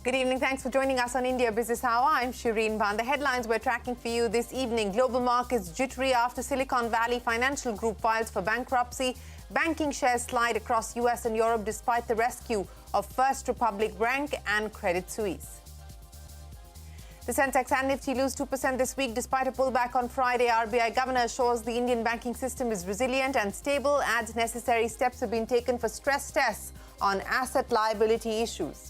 Good evening. Thanks for joining us on India Business Hour. I'm Shireen Bhan. The headlines we're tracking for you this evening. Global markets jittery after Silicon Valley Financial Group files for bankruptcy. Banking shares slide across US and Europe despite the rescue of First Republic Bank and Credit Suisse. The Sensex and Nifty lose 2% this week despite a pullback on Friday. RBI Governor assures the Indian banking system is resilient and stable, adds necessary steps have been taken for stress tests on asset liability issues.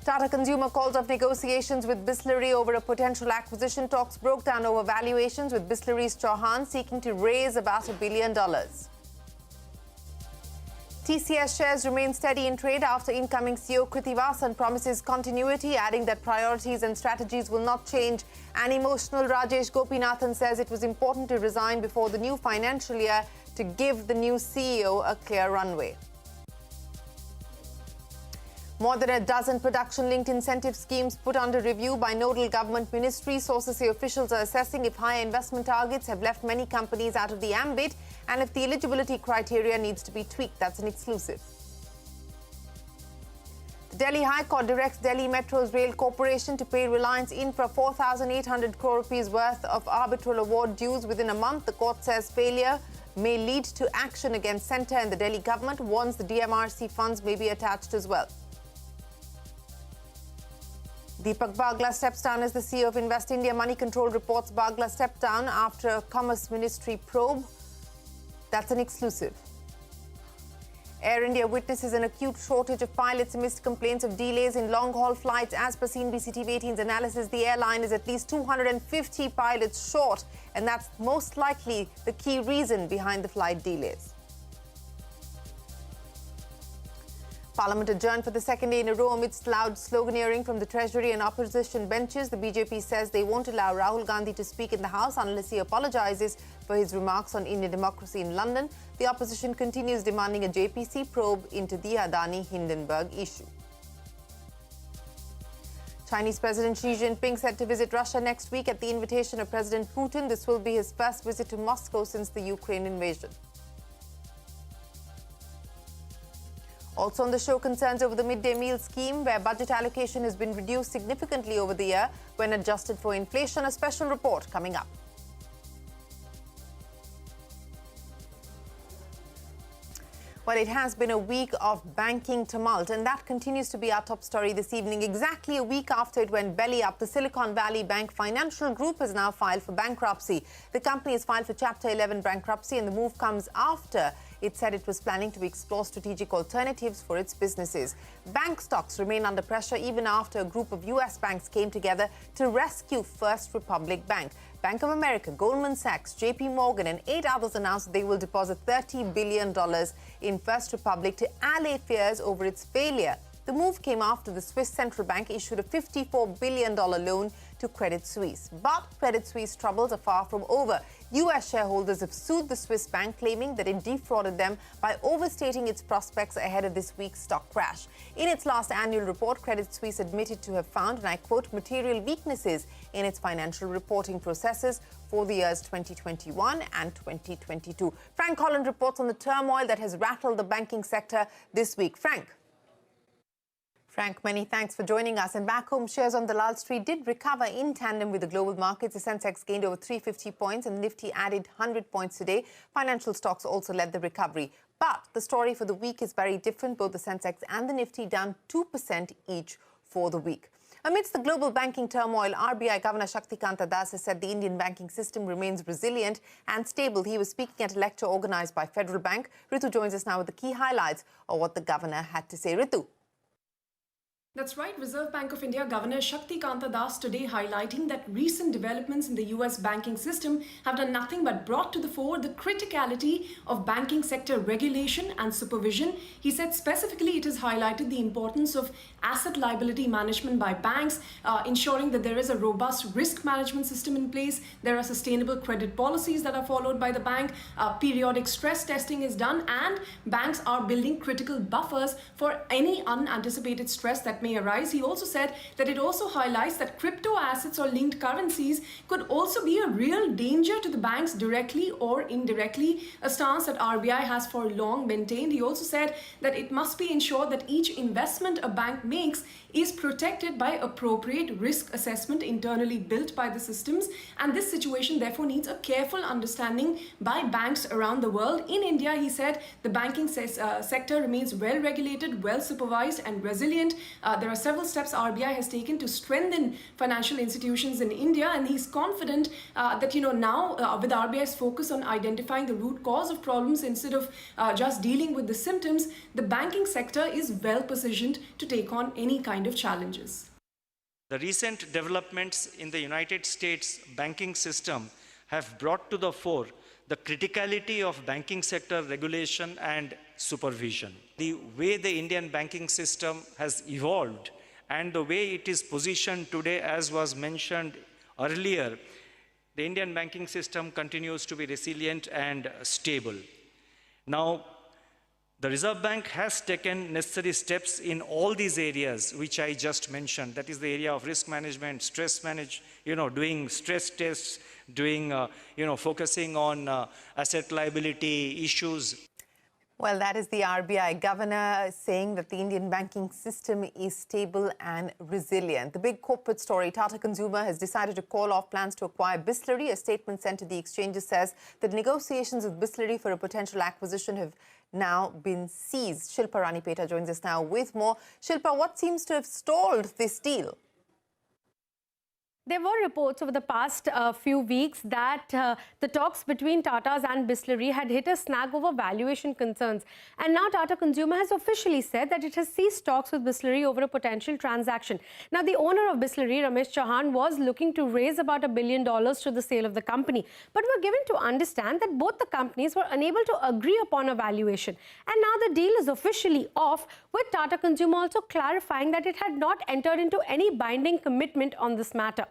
Tata Consumer calls off negotiations with Bisleri over a potential acquisition. Talks broke down over valuations with Bisleri's Chauhan seeking to raise about $1 billion. TCS shares remain steady in trade after incoming CEO Krithivasan promises continuity, adding that priorities and strategies will not change. An emotional Rajesh Gopinathan says it was important to resign before the new financial year to give the new CEO a clear runway. More than a dozen production-linked incentive schemes put under review by nodal government ministries. Sources say officials are assessing if higher investment targets have left many companies out of the ambit and if the eligibility criteria needs to be tweaked. That's an exclusive. The Delhi High Court directs Delhi Metro's Rail Corporation to pay Reliance Infra 4,800 crore rupees worth of arbitral award dues within a month. The court says failure may lead to action against Centre, and the Delhi government warns the DMRC funds may be attached as well. Deepak Bagla steps down as the CEO of Invest India. Money Control reports Bagla stepped down after a Commerce Ministry probe. That's an exclusive. Air India witnesses an acute shortage of pilots amidst complaints of delays in long-haul flights. As per CNBC-TV18's analysis, the airline is at least 250 pilots short, and that's most likely the key reason behind the flight delays. Parliament adjourned for the second day in a row amidst loud sloganeering from the Treasury and opposition benches. The BJP says they won't allow Rahul Gandhi to speak in the House unless he apologises for his remarks on Indian democracy in London. The opposition continues demanding a JPC probe into the Adani Hindenburg issue. Chinese President Xi Jinping set to visit Russia next week at the invitation of President Putin. This will be his first visit to Moscow since the Ukraine invasion. Also on the show, concerns over the midday meal scheme, where budget allocation has been reduced significantly over the year when adjusted for inflation. A special report coming up. Well, it has been a week of banking tumult, and that continues to be our top story this evening. Exactly a week after it went belly up, the Silicon Valley Bank Financial Group has now filed for bankruptcy. The company has filed for Chapter 11 bankruptcy, and the move comes after it said it was planning to explore strategic alternatives for its businesses. Bank stocks remain under pressure even after a group of US banks came together to rescue First Republic Bank. Bank of America, Goldman Sachs, JP Morgan and 8 others announced they will deposit $30 billion in First Republic to allay fears over its failure. The move came after the Swiss Central Bank issued a $54 billion loan to Credit Suisse. But Credit Suisse troubles are far from over. US shareholders have sued the Swiss bank, claiming that it defrauded them by overstating its prospects ahead of this week's stock crash. In its last annual report, Credit Suisse admitted to have found, and I quote, material weaknesses in its financial reporting processes for the years 2021 and 2022. Frank Holland reports on the turmoil that has rattled the banking sector this week. Frank, many thanks for joining us. And back home, shares on Dalal Street did recover in tandem with the global markets. The Sensex gained over 350 points and the Nifty added 100 points today. Financial stocks also led the recovery. But the story for the week is very different. Both the Sensex and the Nifty down 2% each for the week. Amidst the global banking turmoil, RBI Governor Shaktikanta has said the Indian banking system remains resilient and stable. He was speaking at a lecture organised by Federal Bank. Ritu joins us now with the key highlights of what the governor had to say. Ritu. That's right. Reserve Bank of India Governor Shaktikanta Das today highlighting that recent developments in the US banking system have done nothing but brought to the fore the criticality of banking sector regulation and supervision. He said specifically it has highlighted the importance of asset liability management by banks, ensuring that there is a robust risk management system in place, there are sustainable credit policies that are followed by the bank, periodic stress testing is done, and banks are building critical buffers for any unanticipated stress that may may arise. He also said that it also highlights that crypto assets or linked currencies could also be a real danger to the banks directly or indirectly, a stance that RBI has for long maintained. He also said that it must be ensured that each investment a bank makes is protected by appropriate risk assessment internally built by the systems, and this situation therefore needs a careful understanding by banks around the world. In India, he said, the banking sector remains well regulated, well supervised and resilient. There are several steps RBI has taken to strengthen financial institutions in India, and he's confident that now with RBI's focus on identifying the root cause of problems instead of just dealing with the symptoms, the banking sector is well positioned to take on any kind of challenges. The recent developments in the United States banking system have brought to the fore the criticality of banking sector regulation and supervision. The way the Indian banking system has evolved and the way it is positioned today, as was mentioned earlier, the Indian banking system continues to be resilient and stable. Now, the Reserve Bank has taken necessary steps in all these areas which I just mentioned. That is the area of risk management, stress doing stress tests, doing, focusing on asset liability issues. Well, that is the RBI governor saying that the Indian banking system is stable and resilient. The big corporate story, Tata Consumer has decided to call off plans to acquire Bisleri. A statement sent to the exchanges says that negotiations with Bisleri for a potential acquisition have now been seized. Shilpa Ranipeta joins us now with more. Shilpa, what seems to have stalled this deal? There were reports over the past few weeks that the talks between Tata's and Bisleri had hit a snag over valuation concerns. And now Tata Consumer has officially said that it has ceased talks with Bisleri over a potential transaction. Now, the owner of Bisleri, Ramesh Chauhan, was looking to raise about $1 billion to the sale of the company. But were given to understand that both the companies were unable to agree upon a valuation. And now the deal is officially off, with Tata Consumer also clarifying that it had not entered into any binding commitment on this matter.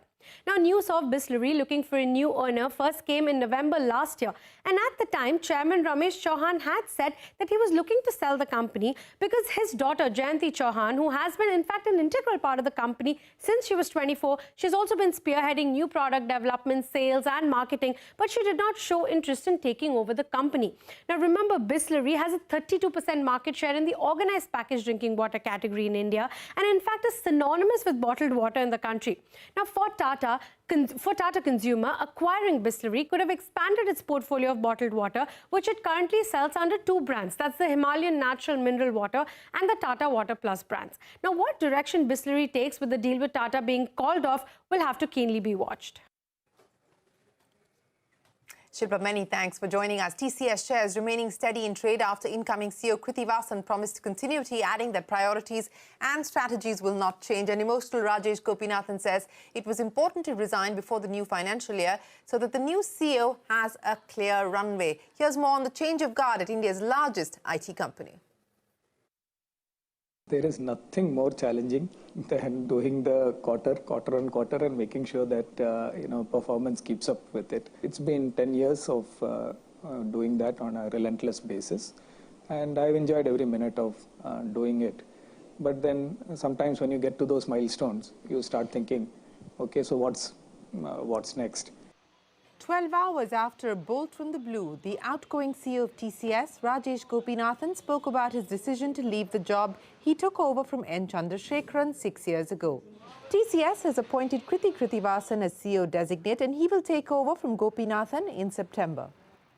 Now, news of Bisleri looking for a new owner first came in November last year. And at the time, Chairman Ramesh Chauhan had said that he was looking to sell the company because his daughter, Jayanti Chauhan, who has been, in fact, an integral part of the company since she was 24, she's also been spearheading new product development, sales and marketing, but she did not show interest in taking over the company. Now, remember, Bisleri has a 32% market share in the organized packaged drinking water category in India, and in fact is synonymous with bottled water in the country. Now, for Tata Consumer, acquiring Bisleri could have expanded its portfolio of bottled water, which it currently sells under two brands. That's the Himalayan Natural Mineral Water and the Tata Water Plus brands. Now, what direction Bisleri takes with the deal with Tata being called off will have to keenly be watched. Shilpa, many thanks for joining us. TCS shares remaining steady in trade after incoming CEO Krithivasan promised continuity, adding that priorities and strategies will not change. And emotional Rajesh Gopinathan says it was important to resign before the new financial year so that the new CEO has a clear runway. Here's more on the change of guard at India's largest IT company. There is nothing more challenging than doing the quarter on quarter and making sure that performance keeps up with it. It's been 10 years of doing that on a relentless basis, and I've enjoyed every minute of doing it. But then sometimes when you get to those milestones, you start thinking, okay, so what's next? 12 hours after a bolt from the blue, the outgoing CEO of TCS, Rajesh Gopinathan, spoke about his decision to leave the job he took over from N. Chandrasekharan 6 years ago. TCS has appointed Krithivasan as CEO designate, and he will take over from Gopinathan in September.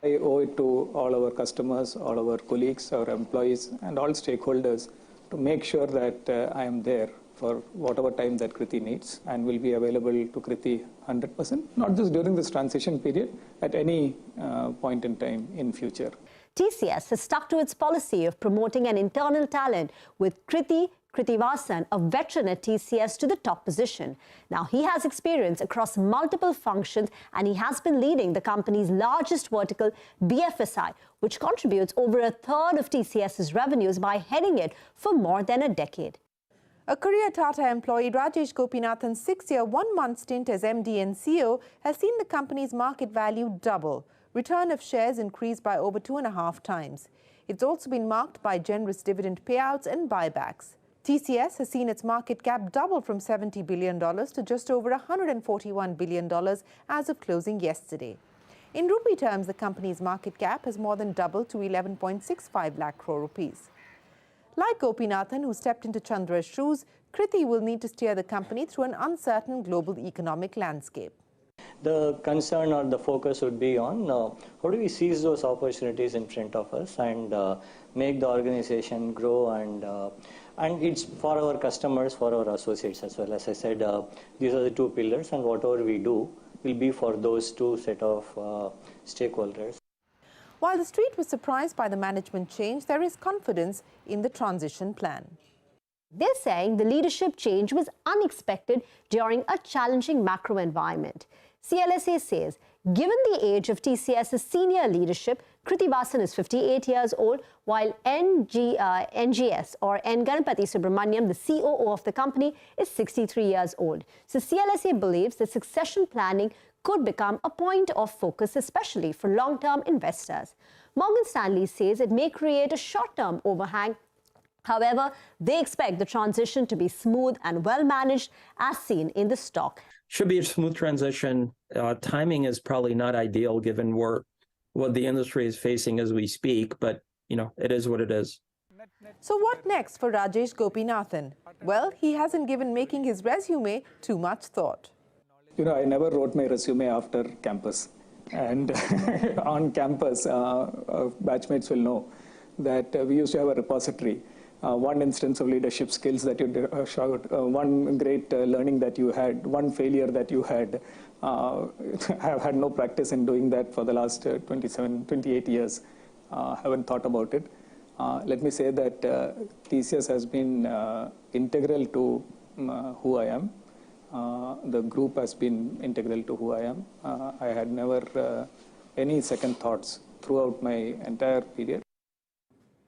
I owe it to all our customers, all our colleagues, our employees, and all stakeholders to make sure that I am there for whatever time that Krithi needs, and will be available to Krithi 100%, not just during this transition period, at any point in time in future. TCS has stuck to its policy of promoting an internal talent, with Krithivasan, a veteran at TCS, to the top position. Now, he has experience across multiple functions, and he has been leading the company's largest vertical, BFSI, which contributes over a third of TCS's revenues, by heading it for more than a decade. A career Tata employee, Rajesh Gopinathan's 6-year, 1-month stint as MD and CEO has seen the company's market value double. Return of shares increased by over 2.5 times. It's also been marked by generous dividend payouts and buybacks. TCS has seen its market cap double from $70 billion to just over $141 billion as of closing yesterday. In rupee terms, the company's market cap has more than doubled to 11.65 lakh crore rupees. Like Gopinathan, who stepped into Chandra's shoes, Kriti will need to steer the company through an uncertain global economic landscape. The concern or the focus would be on how do we seize those opportunities in front of us and make the organization grow, and it's for our customers, for our associates as well. As I said, these are the two pillars, and whatever we do will be for those two set of stakeholders. While the street was surprised by the management change, there is confidence in the transition plan. They're saying the leadership change was unexpected during a challenging macro environment. CLSA says, given the age of TCS's senior leadership, Kriti Vasan is 58 years old, while NGS or N. Ganapathy Subramaniam, the COO of the company, is 63 years old. So CLSA believes that succession planning could become a point of focus, especially for long-term investors. Morgan Stanley says it may create a short-term overhang. However, they expect the transition to be smooth and well-managed, as seen in the stock. Should be a smooth transition. Timing is probably not ideal given what the industry is facing as we speak, but it is what it is. So what next for Rajesh Gopinathan? Well, he hasn't given making his resume too much thought. I never wrote my resume after campus. And on campus, batchmates will know that we used to have a repository. One instance of leadership skills that you showed, one great learning that you had, one failure that you had. I have had no practice in doing that for the last 28 years. Haven't thought about it. Let me say that TCS has been integral to who I am. The group has been integral to who I am. I had never any second thoughts throughout my entire period.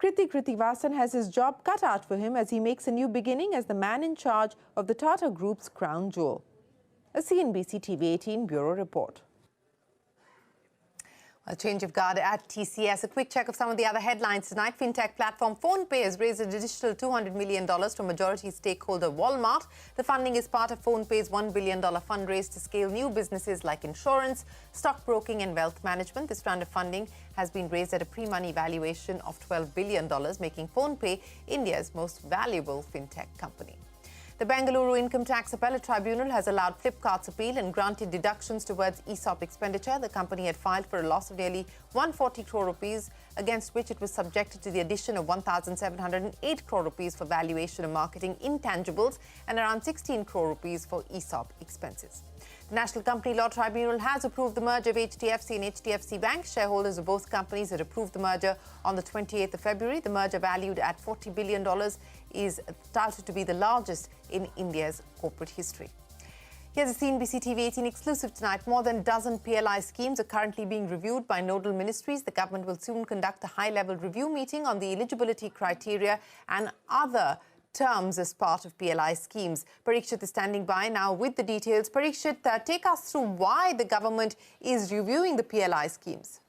Kriti Vasan has his job cut out for him as he makes a new beginning as the man in charge of the Tata Group's crown jewel. A CNBC-TV18 Bureau report. A change of guard at TCS. A quick check of some of the other headlines tonight. Fintech platform PhonePe has raised an additional $200 million from majority stakeholder Walmart. The funding is part of PhonePe's $1 billion fundraise to scale new businesses like insurance, stockbroking and wealth management. This round of funding has been raised at a pre-money valuation of $12 billion, making PhonePe India's most valuable fintech company. The Bengaluru Income Tax Appellate Tribunal has allowed Flipkart's appeal and granted deductions towards ESOP expenditure. The company had filed for a loss of nearly 140 crore rupees, against which it was subjected to the addition of 1,708 crore rupees for valuation of marketing intangibles and around 16 crore rupees for ESOP expenses. The National Company Law Tribunal has approved the merger of HDFC and HDFC Bank. Shareholders of both companies had approved the merger on the 28th of February. The merger, valued at $40 billion, is touted to be the largest in India's corporate history. Here's a CNBC-TV18 exclusive tonight. More than a dozen PLI schemes are currently being reviewed by nodal ministries. The government will soon conduct a high-level review meeting on the eligibility criteria and other terms as part of PLI schemes. Parikshit is standing by now with the details. Parikshit, take us through why the government is reviewing the PLI schemes.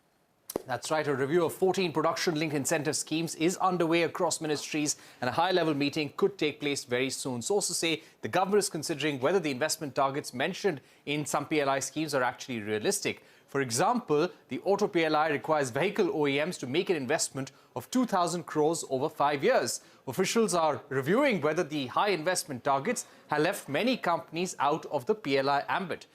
That's right. A review of 14 production-linked incentive schemes is underway across ministries, and a high-level meeting could take place very soon. Sources say the government is considering whether the investment targets mentioned in some PLI schemes are actually realistic. For example, the auto PLI requires vehicle OEMs to make an investment of 2,000 crores over 5 years. Officials are reviewing whether the high investment targets have left many companies out of the PLI ambit.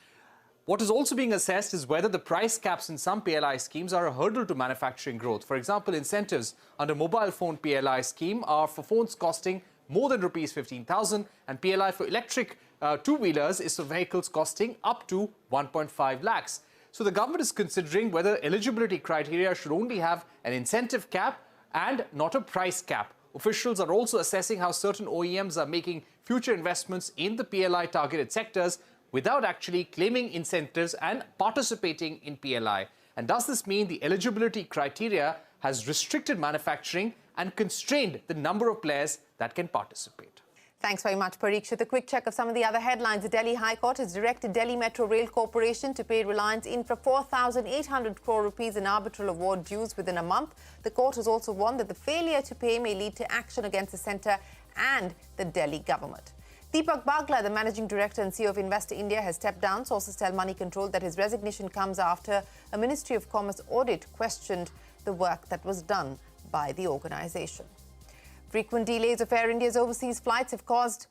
What is also being assessed is whether the price caps in some PLI schemes are a hurdle to manufacturing growth. For example, incentives under mobile phone PLI scheme are for phones costing more than rupees 15,000, and PLI for electric two-wheelers is for vehicles costing up to 1.5 lakhs. So the government is considering whether eligibility criteria should only have an incentive cap and not a price cap. Officials are also assessing how certain OEMs are making future investments in the PLI targeted sectors without actually claiming incentives and participating in PLI. And does this mean the eligibility criteria has restricted manufacturing and constrained the number of players that can participate? Thanks very much, Parikshit. A quick check of some of the other headlines. The Delhi High Court has directed Delhi Metro Rail Corporation to pay Reliance Infra 4,800 crore rupees in arbitral award dues within a month. The court has also warned that the failure to pay may lead to action against the centre and the Delhi government. Deepak Bagla, the managing director and CEO of Investor India, has stepped down. Sources tell Money Control that his resignation comes after a Ministry of Commerce audit questioned the work that was done by the organisation. Frequent delays of Air India's overseas flights have caused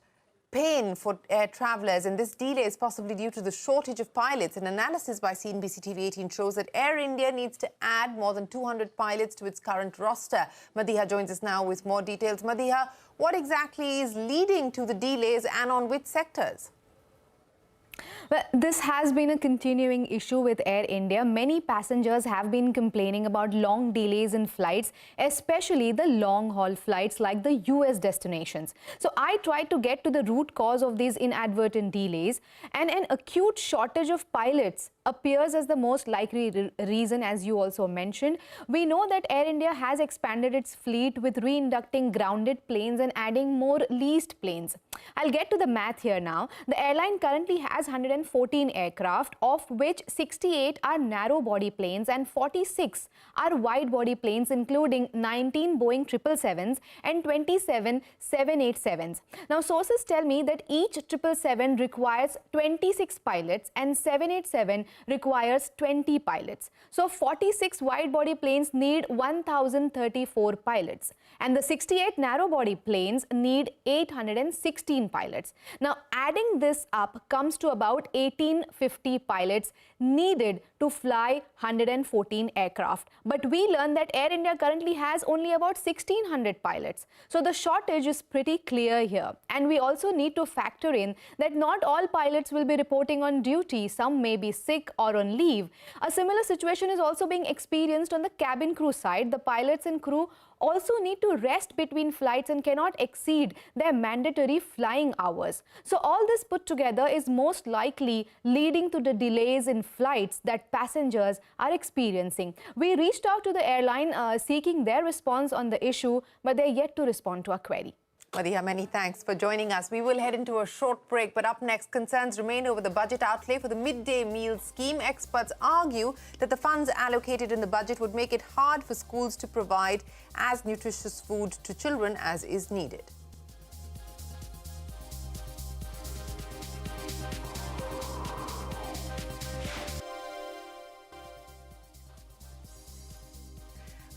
pain for air travellers, and this delay is possibly due to the shortage of pilots. An analysis by CNBC-TV18 shows that Air India needs to add more than 200 pilots to its current roster. Madiha joins us now with more details. Madiha, what exactly is leading to the delays and on which sectors? Well, this has been a continuing issue with Air India. Many passengers have been complaining about long delays in flights, especially the long-haul flights like the US destinations. So I tried to get to the root cause of these inadvertent delays, and an acute shortage of pilots appears as the most likely reason, as you also mentioned. We know that Air India has expanded its fleet with reinducting grounded planes and adding more leased planes. I'll get to the math here now. The airline currently has 114 aircraft, of which 68 are narrow-body planes and 46 are wide-body planes, including 19 Boeing 777s and 27 787s. Now, sources tell me that each 777 requires 26 pilots and 787 requires 20 pilots. So 46 wide-body planes need 1,034 pilots, and the 68 narrow-body planes need 816 pilots. Now, adding this up comes to about 1,850 pilots needed to fly 114 aircraft. But we learned that Air India currently has only about 1,600 pilots. So the shortage is pretty clear here. And we also need to factor in that not all pilots will be reporting on duty. Some may be sick or on leave. A similar situation is also being experienced on the cabin crew side. The pilots and crew also need to rest between flights and cannot exceed their mandatory flying hours. So all this put together is most likely leading to the delays in flights that passengers are experiencing. We reached out to the airline seeking their response on the issue, but they're yet to respond to our query. Madiha, many thanks for joining us. We will head into a short break, but up next, concerns remain over the budget outlay for the midday meal scheme. Experts argue that the funds allocated in the budget would make it hard for schools to provide as nutritious food to children as is needed.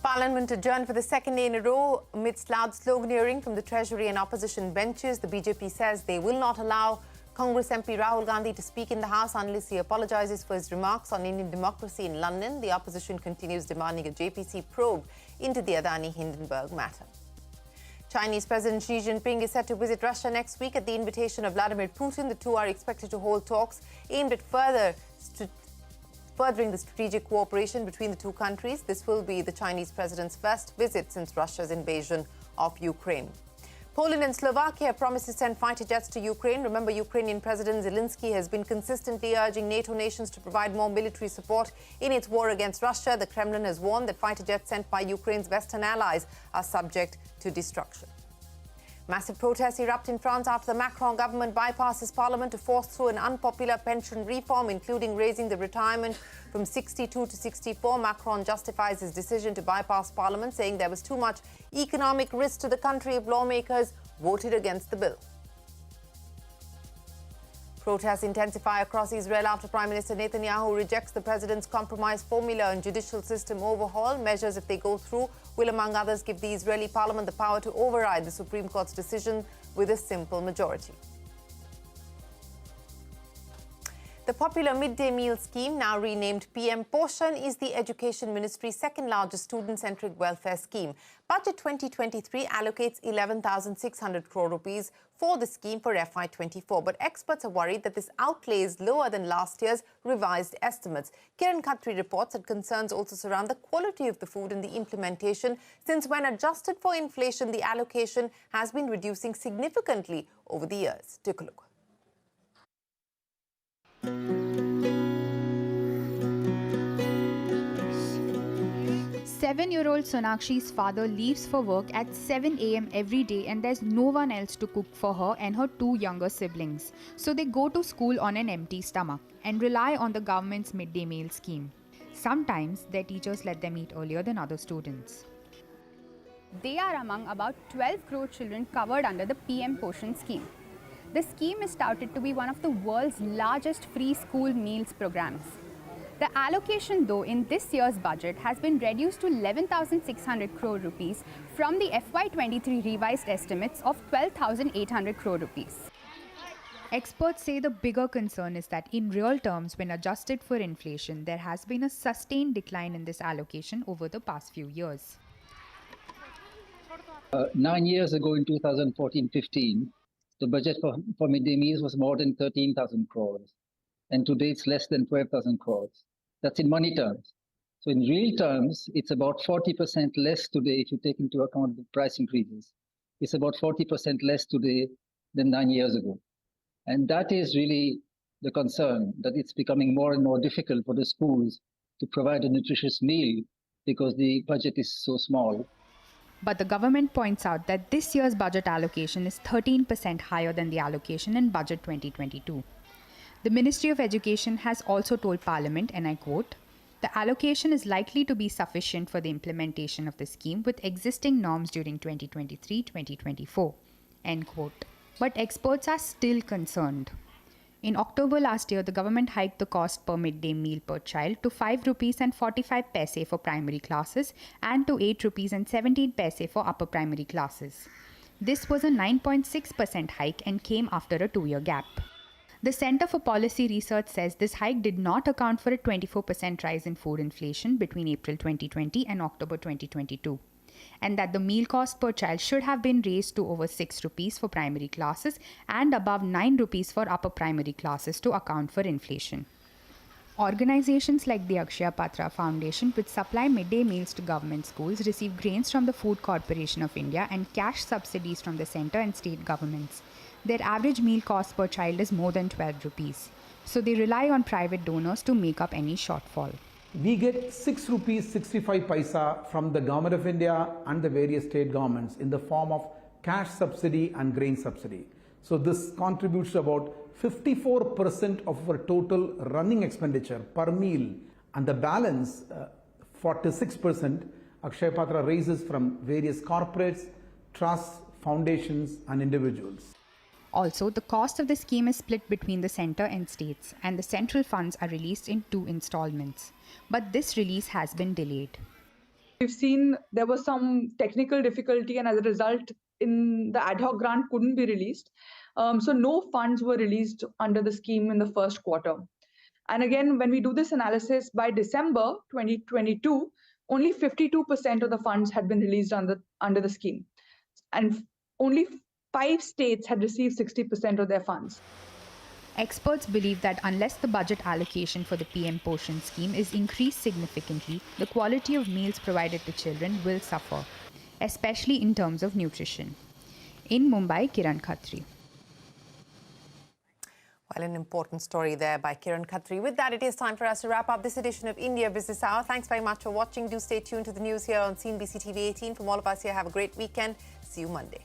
Parliament adjourned for the second day in a row amidst loud sloganeering from the Treasury and opposition benches. The BJP says they will not allow Congress MP Rahul Gandhi to speak in the House unless he apologises for his remarks on Indian democracy in London. The opposition continues demanding a JPC probe into the Adani Hindenburg matter. Chinese President Xi Jinping is set to visit Russia next week at the invitation of Vladimir Putin. The two are expected to hold talks aimed at furthering the strategic cooperation between the two countries. This will be the Chinese president's first visit since Russia's invasion of Ukraine. Poland and Slovakia promised to send fighter jets to Ukraine. Remember, Ukrainian President Zelensky has been consistently urging NATO nations to provide more military support in its war against Russia. The Kremlin has warned that fighter jets sent by Ukraine's Western allies are subject to destruction. Massive protests erupt in France after the Macron government bypasses parliament to force through an unpopular pension reform, including raising the retirement from 62 to 64. Macron justifies his decision to bypass parliament, saying there was too much economic risk to the country if lawmakers voted against the bill. Protests intensify across Israel after Prime Minister Netanyahu rejects the president's compromise formula on judicial system overhaul. Measures, if they go through, will, among others, give the Israeli parliament the power to override the Supreme Court's decision with a simple majority. The popular midday meal scheme, now renamed PM Poshan, is the Education Ministry's second largest student-centric welfare scheme. Budget 2023 allocates 11,600 crore rupees for the scheme for FY24. But experts are worried that this outlay is lower than last year's revised estimates. Kiran Khatri reports that concerns also surround the quality of the food and the implementation, since when adjusted for inflation, the allocation has been reducing significantly over the years. Take a look. 7-year-old Sonakshi's father leaves for work at 7 a.m. every day and there's no one else to cook for her and her 2 younger siblings. So they go to school on an empty stomach and rely on the government's midday meal scheme. Sometimes their teachers let them eat earlier than other students. They are among about 12 crore children covered under the PM Poshan scheme. The scheme is touted to be one of the world's largest free school meals programs. The allocation, though, in this year's budget has been reduced to 11,600 crore rupees from the FY23 revised estimates of 12,800 crore rupees. Experts say the bigger concern is that in real terms, when adjusted for inflation, there has been a sustained decline in this allocation over the past few years. 9 years ago in 2014-15, the budget for midday meals was more than 13,000 crores. And today it's less than 12,000 crores. That's in money terms. So in real terms, it's about 40% less today if you take into account the price increases. It's about 40% less today than 9 years ago. And that is really the concern, that it's becoming more and more difficult for the schools to provide a nutritious meal because the budget is so small. But the government points out that this year's budget allocation is 13% higher than the allocation in Budget 2022. The Ministry of Education has also told Parliament, and I quote, "The allocation is likely to be sufficient for the implementation of the scheme with existing norms during 2023-2024." End quote. But experts are still concerned. In October last year, the government hiked the cost per midday meal per child to 5 rupees and 45 paise for primary classes and to 8 rupees and 17 paise for upper primary classes. This was a 9.6% hike and came after a 2-year gap. The Center for Policy Research says this hike did not account for a 24% rise in food inflation between April 2020 and October 2022, and that the meal cost per child should have been raised to over 6 rupees for primary classes and above 9 rupees for upper primary classes to account for inflation. Organizations like the Akshaya Patra Foundation, which supply midday meals to government schools, receive grants from the Food Corporation of India and cash subsidies from the centre and state governments. Their average meal cost per child is more than 12 rupees. So they rely on private donors to make up any shortfall. We get 6 rupees 65 paisa from the Government of India and the various state governments in the form of cash subsidy and grain subsidy. So this contributes to about 54% of our total running expenditure per meal, and the balance, 46%, Akshaya Patra raises from various corporates, trusts, foundations and individuals. Also, the cost of the scheme is split between the centre and states, and the central funds are released in 2 installments. But this release has been delayed. We've seen there was some technical difficulty, and as a result, the ad hoc grant couldn't be released. So no funds were released under the scheme in the first quarter. And again, when we do this analysis, by December 2022, only 52% of the funds had been released under the scheme. And only 5 states had received 60% of their funds. Experts believe that unless the budget allocation for the PM Poshan scheme is increased significantly, the quality of meals provided to children will suffer, especially in terms of nutrition. In Mumbai, Kiran Khatri. Well, an important story there by Kiran Khatri. With that, it is time for us to wrap up this edition of India Business Hour. Thanks very much for watching. Do stay tuned to the news here on CNBC-TV18. From all of us here, have a great weekend. See you Monday.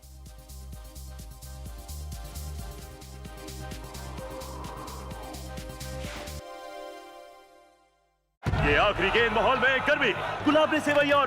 ये आखिरी गेंद माहौल में गर्मी गुलाब ने सेवैया और